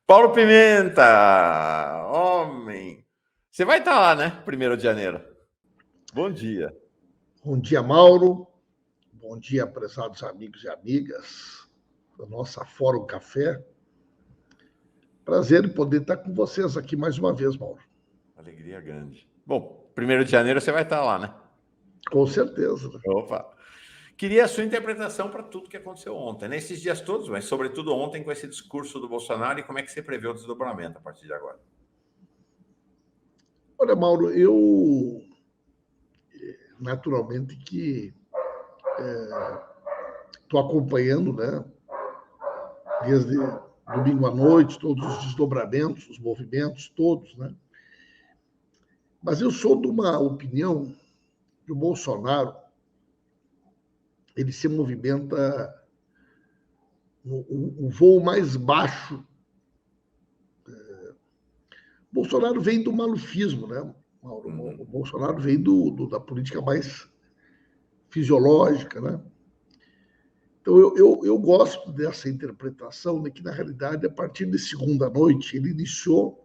Paulo Pimenta, homem. Você vai estar lá, né? 1º de janeiro. Bom dia. Bom dia, Mauro. Bom dia, prezados amigos e amigas da nossa Fórum Café. Prazer em poder estar com vocês aqui mais uma vez, Mauro. Alegria grande. Bom, 1º de janeiro você vai estar lá, né? Com certeza. Opa. Queria a sua interpretação para tudo que aconteceu ontem, nesses dias todos, mas sobretudo ontem com esse discurso do Bolsonaro, e como é que você prevê o desdobramento a partir de agora? Olha, Mauro, eu naturalmente que estou acompanhando, né, desde domingo à noite, todos os desdobramentos, os movimentos, todos, né? Mas eu sou de uma opinião que o Bolsonaro ele se movimenta no voo mais baixo. O Bolsonaro vem do malufismo, né, Mauro? O Bolsonaro vem da política mais fisiológica, né? Então, eu gosto dessa interpretação de que, na realidade, a partir de segunda noite, ele iniciou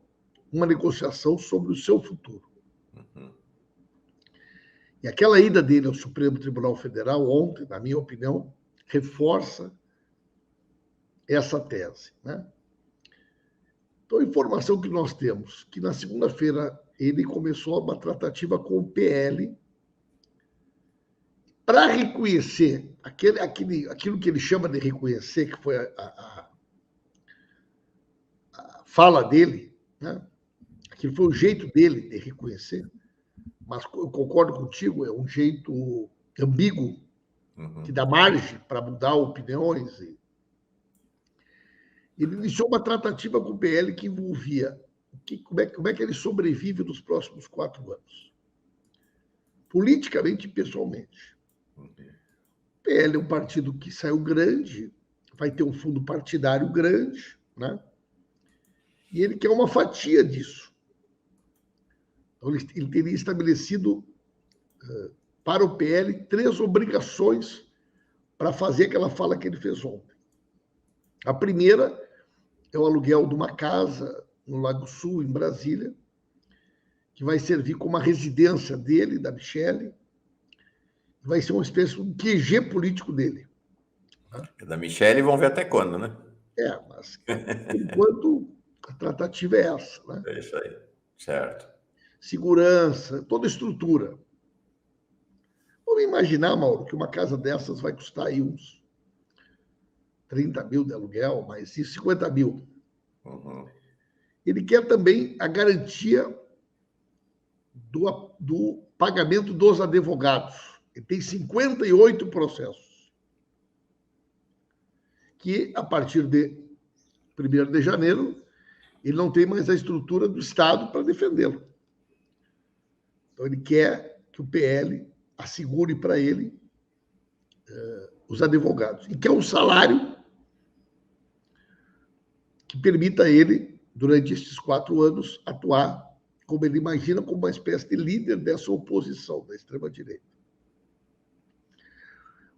uma negociação sobre o seu futuro. E aquela ida dele ao Supremo Tribunal Federal ontem, na minha opinião, reforça essa tese, né? Então, a informação que nós temos, que na segunda-feira ele começou uma tratativa com o PL para reconhecer aquilo que ele chama de reconhecer, que foi a fala dele, né? Aquilo foi o jeito dele de reconhecer, mas eu concordo contigo, é um jeito ambíguo, que dá margem para mudar opiniões. Ele iniciou uma tratativa com o PL que envolvia como é que ele sobrevive nos próximos 4 anos, politicamente e pessoalmente. O PL é um partido que saiu grande, vai ter um fundo partidário grande, né? E ele quer uma fatia disso. Então, ele teria estabelecido para o PL 3 obrigações para fazer aquela fala que ele fez ontem. A primeira é o aluguel de uma casa no Lago Sul, em Brasília, que vai servir como a residência dele, da Michelle, vai ser uma espécie de QG político dele. Da Michelle, vão ver até quando, né? Mas por enquanto a tratativa é essa, né? É isso aí, certo. Segurança, toda a estrutura. Vamos imaginar, Mauro, que uma casa dessas vai custar aí uns 30 mil de aluguel, mais 50 mil. Ele quer também a garantia do pagamento dos advogados. Ele tem 58 processos, que, a partir de 1º de janeiro, ele não tem mais a estrutura do Estado para defendê-lo. Então, ele quer que o PL assegure para ele os advogados. E quer um salário que permita a ele, durante esses 4 anos, atuar, como ele imagina, como uma espécie de líder dessa oposição da extrema-direita.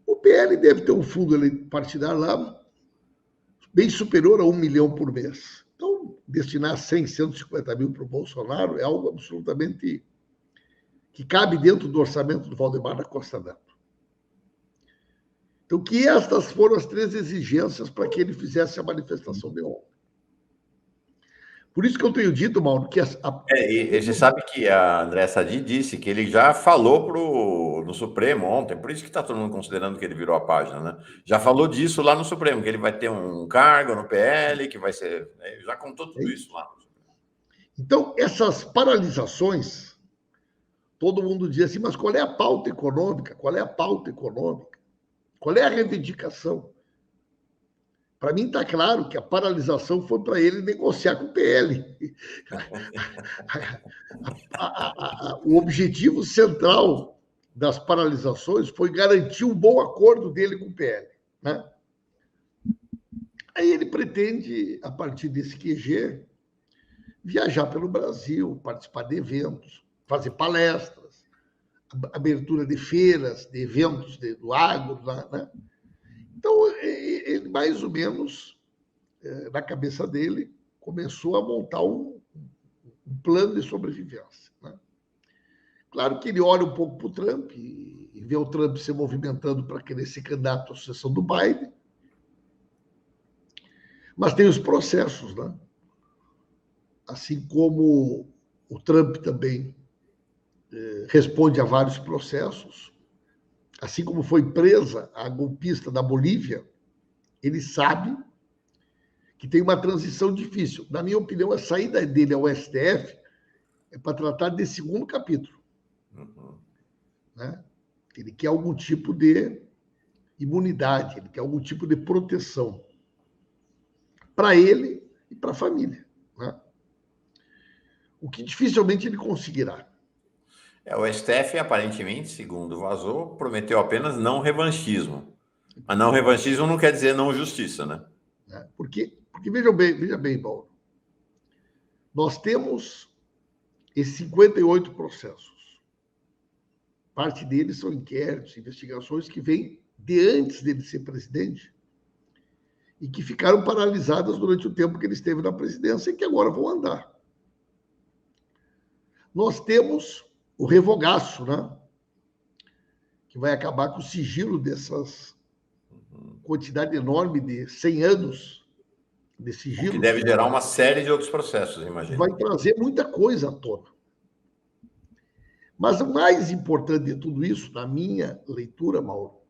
O PL deve ter um fundo partidário lá bem superior a 1 milhão por mês. Então, destinar 100, 150 mil para o Bolsonaro é algo absolutamente que cabe dentro do orçamento do Valdemar da Costa Neto. Então, que estas foram as 3 exigências para que ele fizesse a manifestação de ontem. Por isso que eu tenho dito, Mauro, que... E você sabe que a André Sadi disse que ele já falou no Supremo ontem, por isso que está todo mundo considerando que ele virou a página, né? Já falou disso lá no Supremo, que ele vai ter um cargo no PL, que vai ser... Ele já contou tudo isso lá. Então, essas paralisações, todo mundo diz assim, mas qual é a pauta econômica? Qual é a pauta econômica? Qual é a reivindicação? Para mim está claro que a paralisação foi para ele negociar com o PL. O objetivo central das paralisações foi garantir um bom acordo dele com o PL, né? Aí ele pretende, a partir desse QG, viajar pelo Brasil, participar de eventos, fazer palestras, abertura de feiras, de eventos do agro, né? Então, ele, mais ou menos, na cabeça dele, começou a montar um plano de sobrevivência, né? Claro que ele olha um pouco para o Trump e vê o Trump se movimentando para querer ser candidato à sucessão do Biden, mas tem os processos, né? Assim como o Trump também responde a vários processos, assim como foi presa a golpista da Bolívia, ele sabe que tem uma transição difícil. Na minha opinião, a saída dele ao STF é para tratar desse segundo capítulo. Né? Ele quer algum tipo de imunidade, ele quer algum tipo de proteção para ele e para a família. Né? O que dificilmente ele conseguirá. O STF, aparentemente, segundo vazou, prometeu apenas não revanchismo. Mas não revanchismo não quer dizer não justiça, né? Porque veja bem, Paulo, nós temos esses 58 processos. Parte deles são inquéritos, investigações que vêm de antes dele ser presidente e que ficaram paralisadas durante o tempo que ele esteve na presidência e que agora vão andar. Nós temos o revogaço, né? Que vai acabar com o sigilo dessas quantidade enorme de 100 anos de sigilo. Que deve gerar uma série de outros processos, imagino. Vai trazer muita coisa à tona. Mas o mais importante de tudo isso, na minha leitura, Mauro,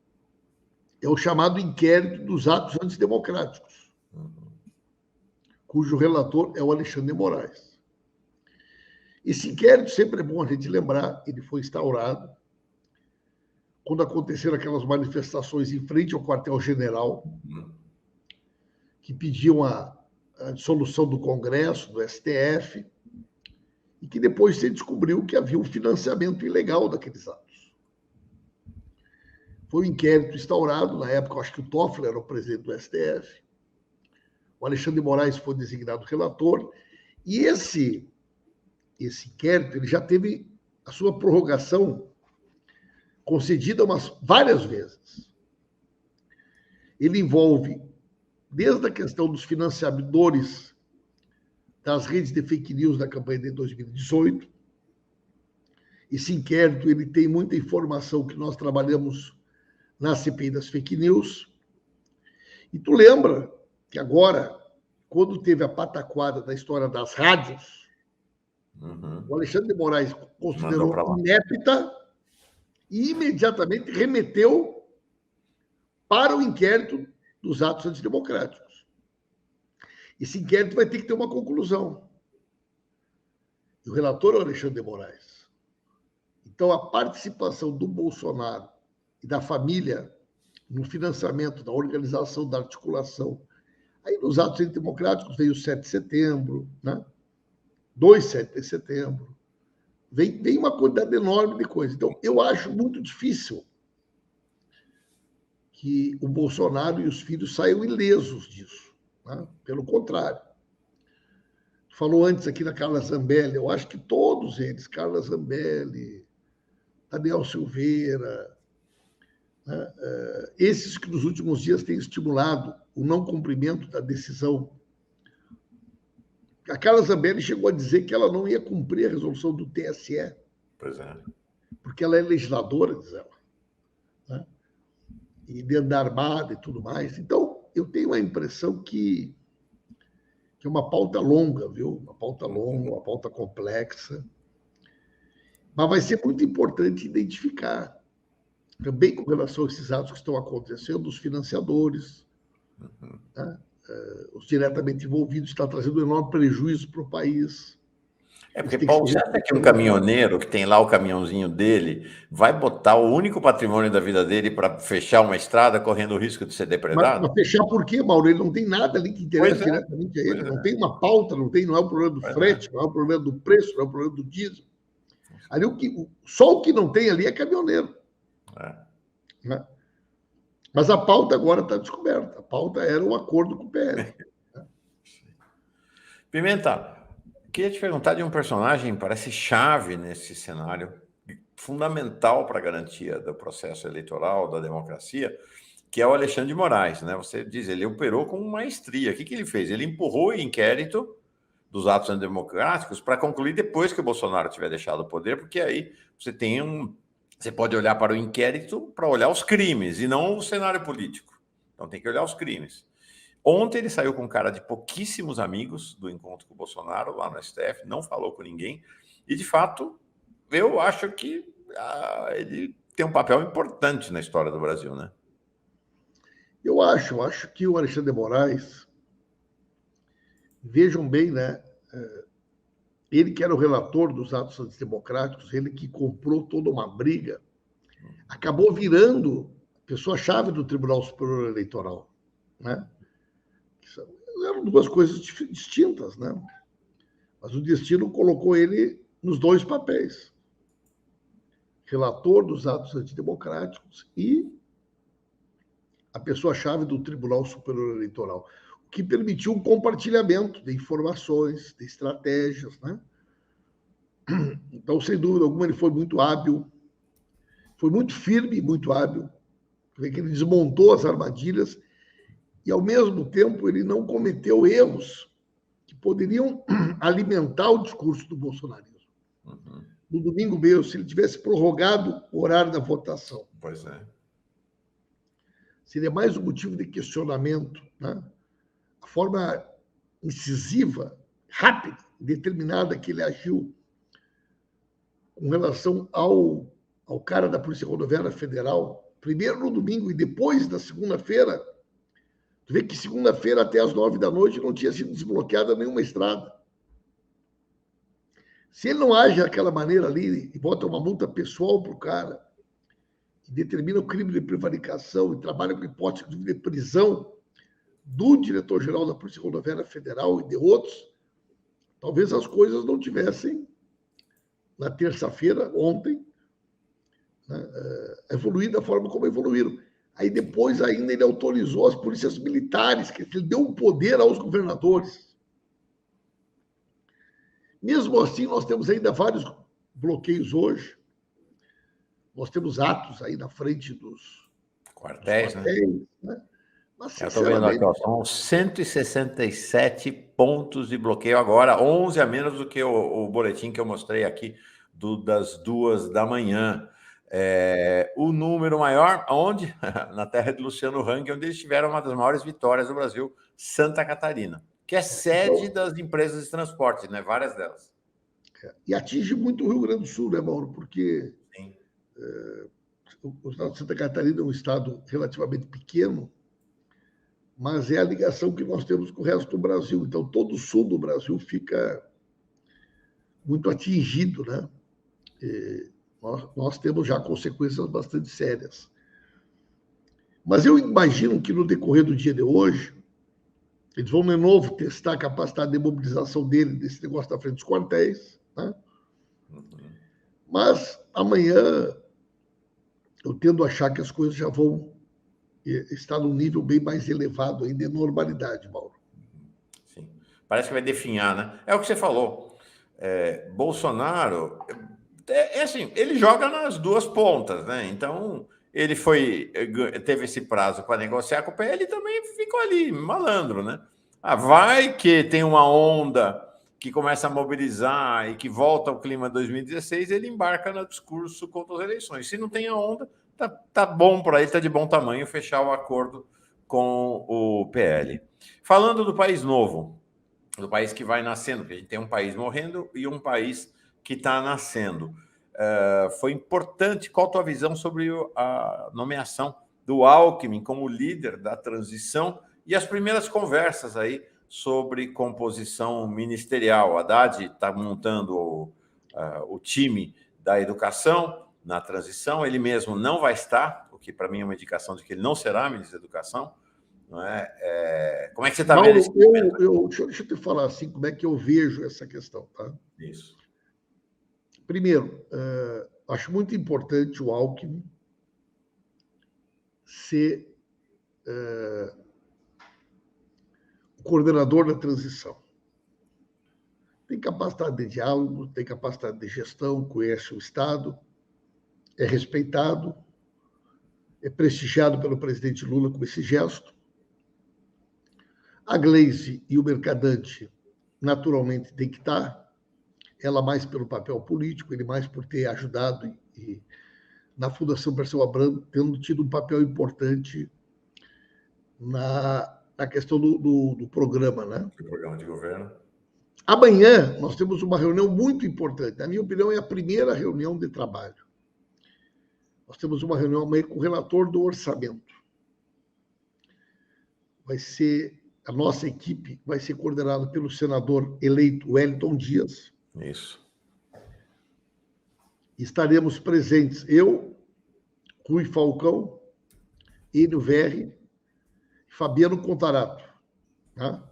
é o chamado inquérito dos atos antidemocráticos, cujo relator é o Alexandre de Moraes. Esse inquérito, sempre é bom a gente lembrar, ele foi instaurado quando aconteceram aquelas manifestações em frente ao quartel-general, que pediam a dissolução do Congresso, do STF, e que depois se descobriu que havia um financiamento ilegal daqueles atos. Foi um inquérito instaurado, na época, acho que o Toffler era o presidente do STF, o Alexandre de Moraes foi designado relator, e esse inquérito ele já teve a sua prorrogação concedida várias vezes. Ele envolve desde a questão dos financiadores das redes de fake news da campanha de 2018. Esse inquérito ele tem muita informação que nós trabalhamos na CPI das fake news. E tu lembra que agora, quando teve a pataquada da história das rádios, o Alexandre de Moraes considerou inépita e imediatamente remeteu para o inquérito dos atos antidemocráticos. Esse inquérito vai ter que ter uma conclusão. E o relator é o Alexandre de Moraes. Então, a participação do Bolsonaro e da família no financiamento, da organização, da articulação. Aí, nos atos antidemocráticos, veio o 7 de setembro, né? 2 7 de setembro. Vem uma quantidade enorme de coisas. Então, eu acho muito difícil que o Bolsonaro e os filhos saiam ilesos disso. Né? Pelo contrário. Falou antes aqui da Carla Zambelli, eu acho que todos eles, Carla Zambelli, Daniel Silveira, né? Esses que nos últimos dias têm estimulado o não cumprimento da decisão. A Carla Zambelli chegou a dizer que ela não ia cumprir a resolução do TSE. Pois é. Porque ela é legisladora, diz ela. Né? E dentro da armada e tudo mais. Então, eu tenho a impressão que é uma pauta longa, viu? Uma pauta longa, uma pauta complexa. Mas vai ser muito importante identificar, também com relação a esses atos que estão acontecendo, os financiadores, né? Os diretamente envolvidos, está trazendo um enorme prejuízo para o país. Porque, Paulo, você acha que um caminhoneiro que tem lá o caminhãozinho dele vai botar o único patrimônio da vida dele para fechar uma estrada correndo o risco de ser depredado? Mas fechar por quê, Mauro? Ele não tem nada ali que interessa diretamente a ele. Não tem uma pauta, não é o problema do frete, não é o problema do preço, não é o problema do diesel. Ali, só o que não tem ali é caminhoneiro. Né? Mas a pauta agora está descoberta. A pauta era um acordo com o PL. Pimenta, queria te perguntar de um personagem que parece chave nesse cenário, fundamental para a garantia do processo eleitoral, da democracia, que é o Alexandre de Moraes. Né? Você diz, ele operou com maestria. O que ele fez? Ele empurrou o inquérito dos atos antidemocráticos para concluir depois que o Bolsonaro tiver deixado o poder, porque aí você pode olhar para o inquérito para olhar os crimes e não o cenário político. Então tem que olhar os crimes. Ontem ele saiu com cara de pouquíssimos amigos do encontro com o Bolsonaro lá no STF, não falou com ninguém, e de fato eu acho que ele tem um papel importante na história do Brasil, né? Eu acho que o Alexandre de Moraes, vejam bem, né? Ele que era o relator dos atos antidemocráticos, ele que comprou toda uma briga, acabou virando pessoa-chave do Tribunal Superior Eleitoral, né? Eram duas coisas distintas, né? Mas o destino colocou ele nos dois papéis: relator dos atos antidemocráticos e a pessoa-chave do Tribunal Superior Eleitoral, o que permitiu um compartilhamento de informações, de estratégias, né? Então, sem dúvida alguma, ele foi muito hábil, foi muito firme e muito hábil, porque ele desmontou as armadilhas e, ao mesmo tempo, ele não cometeu erros que poderiam alimentar o discurso do bolsonarismo. Uhum. No domingo mesmo, se ele tivesse prorrogado o horário da votação, Pois é. seria mais um motivo de questionamento, né? A forma incisiva, rápida, determinada que ele agiu com relação ao cara da Polícia Rodoviária Federal, primeiro no domingo e depois na segunda-feira. Tu vê que segunda-feira até as 9 da noite não tinha sido desbloqueada nenhuma estrada. Se ele não age daquela maneira ali e bota uma multa pessoal para o cara, e determina o crime de prevaricação e trabalha com hipótese de prisão do diretor-geral da Polícia Rodoviária Federal e de outros, talvez as coisas não tivessem, na terça-feira, ontem, né, evoluído da forma como evoluíram. Aí depois ainda ele autorizou as polícias militares, que ele deu um poder aos governadores. Mesmo assim, nós temos ainda vários bloqueios hoje. Nós temos atos aí na frente dos quartéis, né? Né? Mas, Eu estou vendo aqui, ó, são 167 pontos de bloqueio agora, 11 a menos do que o boletim que eu mostrei aqui das 2 da manhã. O número maior, onde? Na terra de Luciano Hang, onde eles tiveram uma das maiores vitórias do Brasil, Santa Catarina, que é sede das empresas de transporte, né? Várias delas. E atinge muito o Rio Grande do Sul, né, Mauro? Porque o estado de Santa Catarina é um estado relativamente pequeno, mas é a ligação que nós temos com o resto do Brasil. Então, todo o sul do Brasil fica muito atingido, né? Nós temos já consequências bastante sérias. Mas eu imagino que no decorrer do dia de hoje, eles vão de novo testar a capacidade de mobilização dele, desse negócio da frente dos quartéis, né? Mas amanhã eu tendo a achar que as coisas já vão estar num nível bem mais elevado ainda de normalidade, Mauro. Sim. Parece que vai definhar, né? É o que você falou. Bolsonaro, assim, ele joga nas duas pontas, né? Então, ele teve esse prazo para negociar com o PL e também ficou ali, malandro, né? Vai que tem uma onda que começa a mobilizar e que volta ao clima de 2016, ele embarca no discurso contra as eleições. Se não tem a onda, tá bom para ele, tá de bom tamanho fechar o acordo com o PL. Falando do país novo, do país que vai nascendo, porque a gente tem um país morrendo e um país que está nascendo. Foi importante. Qual a tua visão sobre a nomeação do Alckmin como líder da transição e as primeiras conversas aí sobre composição ministerial? Haddad está montando o time da educação na transição, ele mesmo não vai estar, o que para mim é uma indicação de que ele não será ministro da educação. Não é? Como é que você está vendo esse momento? Deixa eu te falar assim, como é que eu vejo essa questão, tá? Isso. Primeiro, acho muito importante o Alckmin ser o coordenador da transição. Tem capacidade de diálogo, tem capacidade de gestão, conhece o Estado, é respeitado, é prestigiado pelo presidente Lula com esse gesto. A Gleisi e o Mercadante naturalmente tem que estar, ela mais pelo papel político, ele mais por ter ajudado e na Fundação Perseu Abramo, tendo tido um papel importante na questão do programa, né? O programa de governo. Amanhã nós temos uma reunião muito importante. Na minha opinião, é a primeira reunião de trabalho. Nós temos uma reunião amanhã com o relator do orçamento. Vai ser a nossa equipe vai ser coordenada pelo senador eleito Wellington Dias. Isso. Estaremos presentes eu, Rui Falcão, Enio Verri, Fabiano Contarato. Tá?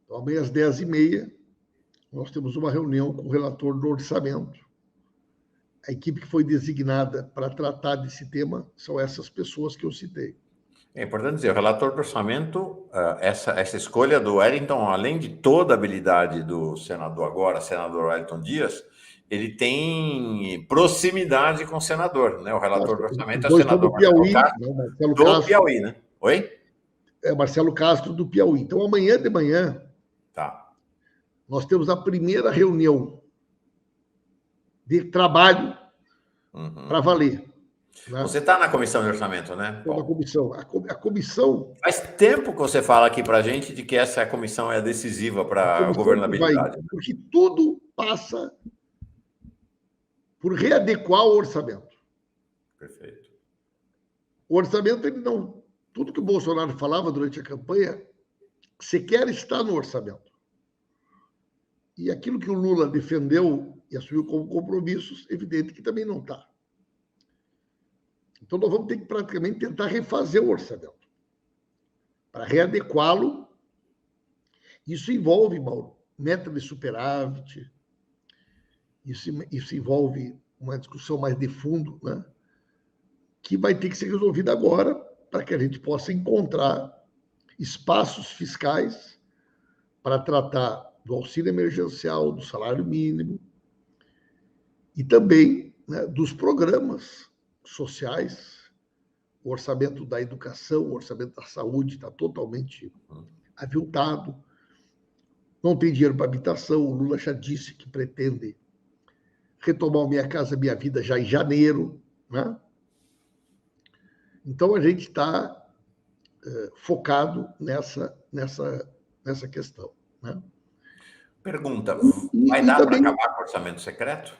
Então, amanhã às 10h30, nós temos uma reunião com o relator do orçamento. A equipe que foi designada para tratar desse tema são essas pessoas que eu citei. É importante dizer, o relator do orçamento, essa escolha do Wellington, além de toda a habilidade do senador Wellington Dias, ele tem proximidade com o senador, né? O relator do orçamento é o senador do Piauí, Marcelo Castro, do Piauí, né? Oi? É Marcelo Castro do Piauí. Então, amanhã de manhã, nós temos a primeira reunião de trabalho para valer. Né? Você está na comissão de orçamento, né? Estou na comissão. A comissão... Faz tempo que você fala aqui para a gente de que essa comissão é decisiva para a governabilidade. Porque tudo passa por readequar o orçamento. Perfeito. O orçamento, ele não... Tudo que o Bolsonaro falava durante a campanha, sequer está no orçamento. E aquilo que o Lula defendeu e assumiu como compromissos, evidente que também não está. Então, nós vamos ter que praticamente tentar refazer o orçamento. Para readequá-lo, isso envolve, Mauro, meta de superávit, isso envolve uma discussão mais de fundo, né? Que vai ter que ser resolvida agora, para que a gente possa encontrar espaços fiscais para tratar do auxílio emergencial, do salário mínimo e também, né, dos programas sociais. O orçamento da educação, o orçamento da saúde está totalmente aviltado. Não tem dinheiro para habitação. O Lula já disse que pretende retomar o Minha Casa Minha Vida já em janeiro, né? Então, a gente está focado nessa questão. Né? Pergunta, vai dar para acabar com o orçamento secreto?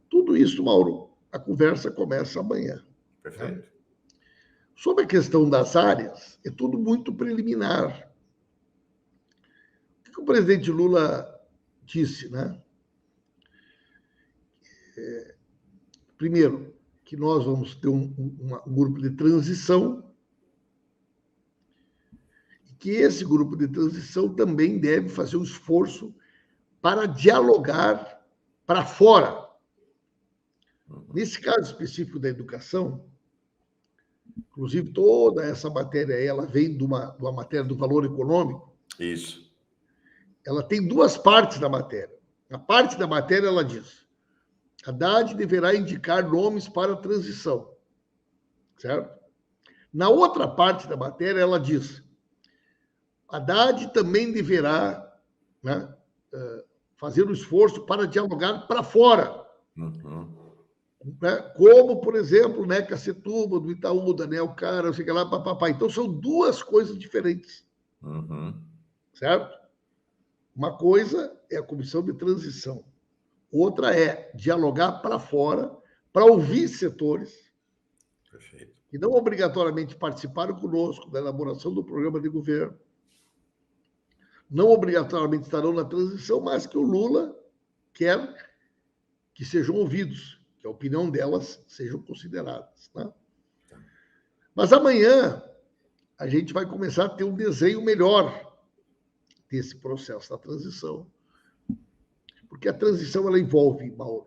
Tudo isso, Mauro, a conversa começa amanhã. Perfeito. Né? Sobre a questão das áreas, é tudo muito preliminar. O que o presidente Lula disse, né? Primeiro, que nós vamos ter um grupo de transição e que esse grupo de transição também deve fazer um esforço para dialogar para fora. Nesse caso específico da educação, inclusive toda essa matéria ela vem de uma matéria do valor econômico. Isso. Ela tem duas partes da matéria. A parte da matéria ela diz: Haddad deverá indicar nomes para a transição. Certo? Na outra parte da matéria, ela diz: Haddad também deverá, né, fazer um esforço para dialogar para fora. Né? Como, por exemplo, né, Cacetuba, do Itaú, Daniel Cara, não sei o que lá, papapá. Então, são duas coisas diferentes. Certo? Uma coisa é a comissão de transição. Outra é dialogar para fora, para ouvir setores. Perfeito. Que não obrigatoriamente participaram conosco da elaboração do programa de governo, não obrigatoriamente estarão na transição, mas que o Lula quer que sejam ouvidos, que a opinião delas sejam consideradas. Né? Mas amanhã a gente vai começar a ter um desenho melhor desse processo da transição. Porque a transição ela envolve, Mauro,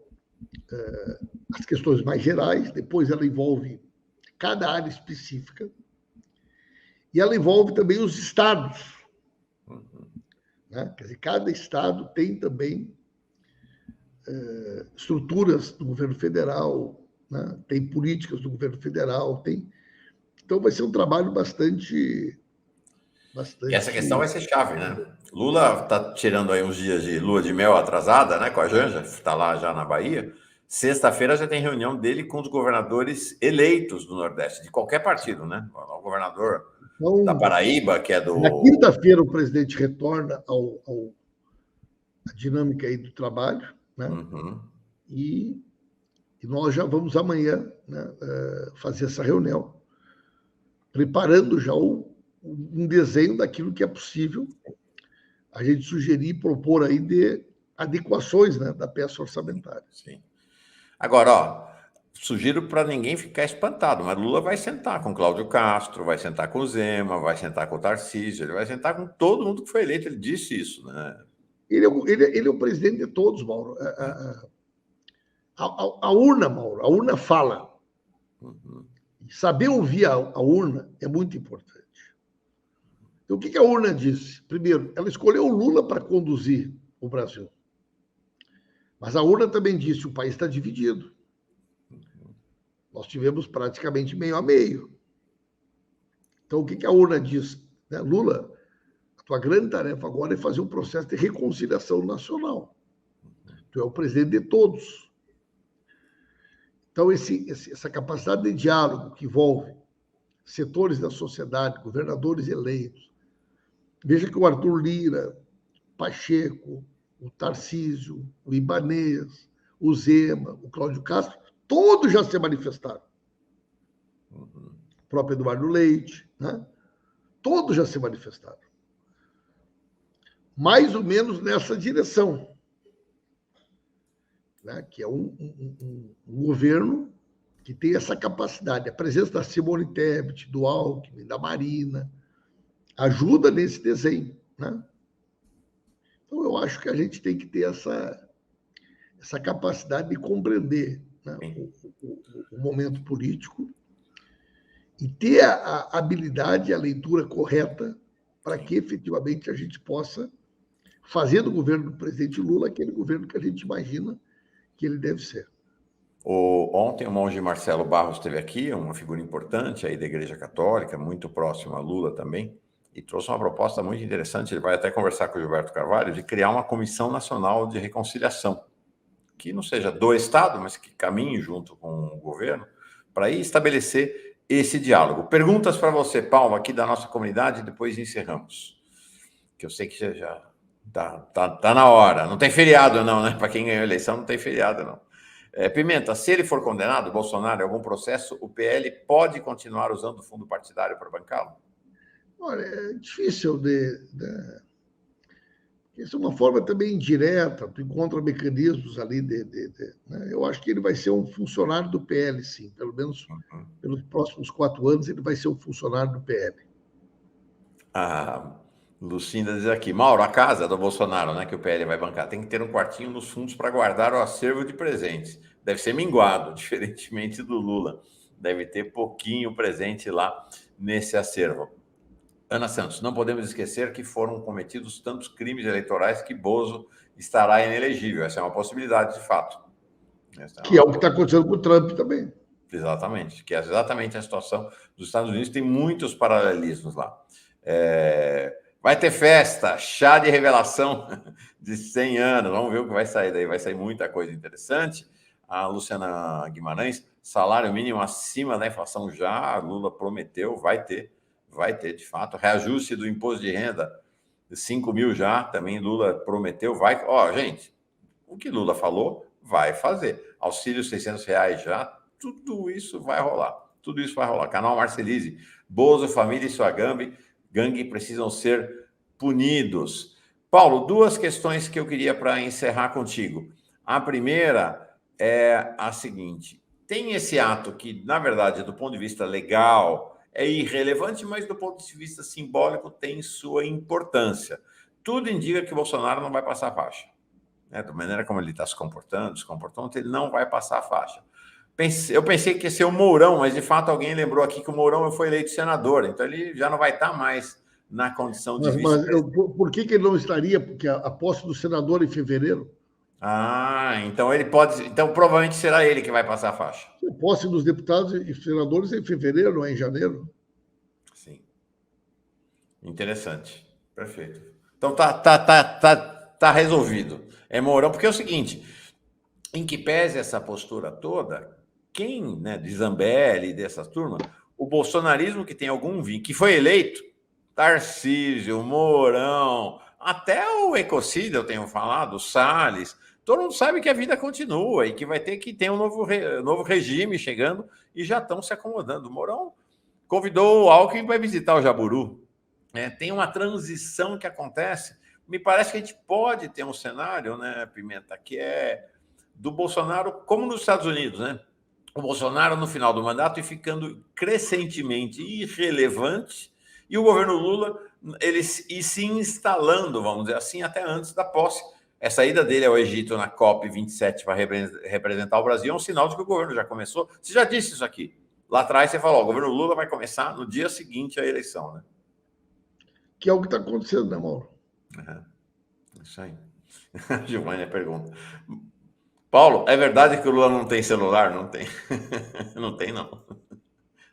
as questões mais gerais, depois ela envolve cada área específica, e ela envolve também os estados. Né? Quer dizer, cada estado tem também estruturas do governo federal, né? Tem políticas do governo federal, tem... Então vai ser um trabalho bastante... E essa questão vai ser chave, né? Lula está tirando aí uns dias de lua de mel atrasada, né, com a Janja, está lá já na Bahia. Sexta-feira já tem reunião dele com os governadores eleitos do Nordeste, de qualquer partido, né? O governador da Então, Paraíba, que é na do... quinta-feira, o presidente retorna à dinâmica aí do trabalho, né? Uhum. E nós já vamos amanhã, né, fazer essa reunião, preparando já um desenho daquilo que é possível a gente sugerir e propor aí de adequações, né, da peça orçamentária. Sim. Agora, ó, sugiro para ninguém ficar espantado, mas Lula vai sentar com Cláudio Castro, vai sentar com o Zema, vai sentar com o Tarcísio, ele vai sentar com todo mundo que foi eleito, ele disse isso, né? Ele é o presidente de todos, Mauro. A urna, Mauro, a urna fala. Uhum. Saber ouvir a urna é muito importante. Então, o que a urna disse? Primeiro, ela escolheu o Lula para conduzir o Brasil. Mas a urna também disse: o país está dividido. Nós tivemos praticamente meio a meio. Então, o que a urna diz? Né? Lula, a tua grande tarefa agora é fazer um processo de reconciliação nacional. Tu é o presidente de todos. Então, essa capacidade de diálogo que envolve setores da sociedade, governadores eleitos. Veja que o Arthur Lira, Pacheco, o Tarcísio, o Ibanez, o Zema, o Cláudio Castro, todos já se manifestaram. O próprio Eduardo Leite, né? Todos já se manifestaram. Mais ou menos nessa direção, né? Que é um governo que tem essa capacidade. A presença da Simone Tebet, do Alckmin, da Marina, ajuda nesse desenho, né? Então, eu acho que a gente tem que ter essa capacidade de compreender, né, o momento político e ter a habilidade, a leitura correta para que efetivamente a gente possa fazer do governo do presidente Lula aquele governo que a gente imagina que ele deve ser. Ontem o monge Marcelo Barros esteve aqui, uma figura importante aí da Igreja Católica, muito próximo a Lula também, e trouxe uma proposta muito interessante. Ele vai até conversar com o Gilberto Carvalho de criar uma comissão nacional de reconciliação, que não seja do Estado, mas que caminhe junto com o governo, para ir estabelecer esse diálogo. Perguntas para você, Paulo, aqui da nossa comunidade, e depois encerramos. Que eu sei que já tá na hora. Não tem feriado, não, né? Para quem ganhou a eleição, não tem feriado, não. Pimenta, se ele for condenado, Bolsonaro, em algum processo, o PL pode continuar usando o fundo partidário para bancá-lo? Olha, é difícil isso é uma forma também indireta, tu encontra mecanismos ali né? Eu acho que ele vai ser um funcionário do PL, sim, pelo menos pelos próximos 4 anos ele vai ser um funcionário do PL. A Lucinda diz aqui, Mauro, a casa do Bolsonaro, né, que o PL vai bancar, tem que ter um quartinho nos fundos para guardar o acervo de presentes. Deve ser minguado, diferentemente do Lula. Deve ter pouquinho presente lá nesse acervo. Ana Santos, não podemos esquecer que foram cometidos tantos crimes eleitorais que Bozo estará inelegível. Essa é uma possibilidade, de fato. Que é o que está acontecendo com o Trump também. Exatamente, que é exatamente a situação dos Estados Unidos, tem muitos paralelismos lá. Vai ter festa, chá de revelação de 100 anos, vamos ver o que vai sair daí, vai sair muita coisa interessante. A Luciana Guimarães, salário mínimo acima da inflação já, Lula prometeu, vai ter de fato. Reajuste do imposto de renda, 5 mil já, também Lula prometeu, vai. Ó, gente, o que Lula falou, vai fazer. Auxílio R$600 já, tudo isso vai rolar. Tudo isso vai rolar. Canal Marcelize, Bozo, família e sua gangue precisam ser punidos. Paulo, 2 questões que eu queria para encerrar contigo. A primeira é a seguinte: tem esse ato que, na verdade, do ponto de vista legal, é irrelevante, mas do ponto de vista simbólico tem sua importância. Tudo indica que o Bolsonaro não vai passar a faixa. Da maneira como ele está se comportando, ele não vai passar a faixa. Eu pensei que ia ser o Mourão, mas de fato alguém lembrou aqui que o Mourão foi eleito senador, então ele já não vai estar mais na condição de vice-presidente. Por que ele não estaria? Porque a posse do senador é em fevereiro. Então ele pode. Então provavelmente será ele que vai passar a faixa. A posse dos deputados e senadores é em fevereiro, não é em janeiro. Sim. Interessante. Perfeito. Então tá resolvido. É Mourão, porque é o seguinte, em que pese essa postura toda, quem, né, de Zambelli, dessas turmas, o bolsonarismo que tem algum vinho, que foi eleito, Tarcísio, Mourão, até o Ecocida, eu tenho falado, o Salles, todo mundo sabe que a vida continua e que vai ter que ter um novo regime chegando e já estão se acomodando. O Mourão convidou o Alckmin para visitar o Jaburu. Tem uma transição que acontece. Me parece que a gente pode ter um cenário, né, Pimenta, que é do Bolsonaro, como nos Estados Unidos, né? O Bolsonaro no final do mandato e ficando crescentemente irrelevante, e o governo Lula ele e se instalando, vamos dizer assim, até antes da posse. Essa ida dele ao Egito na COP27 para representar o Brasil é um sinal de que o governo já começou. Você já disse isso aqui. Lá atrás você falou, o governo Lula vai começar no dia seguinte à eleição, né? Que é o que está acontecendo, né, Mauro? Isso aí. A Giovanni pergunta. Paulo, é verdade que o Lula não tem celular? Não tem. Não tem, não.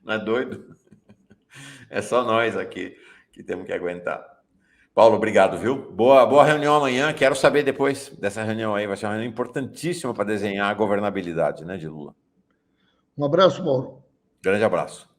Não é doido? É só nós aqui que temos que aguentar. Paulo, obrigado, viu? Boa reunião amanhã. Quero saber depois dessa reunião aí. Vai ser uma reunião importantíssima para desenhar a governabilidade, né, de Lula. Um abraço, Mauro. Grande abraço.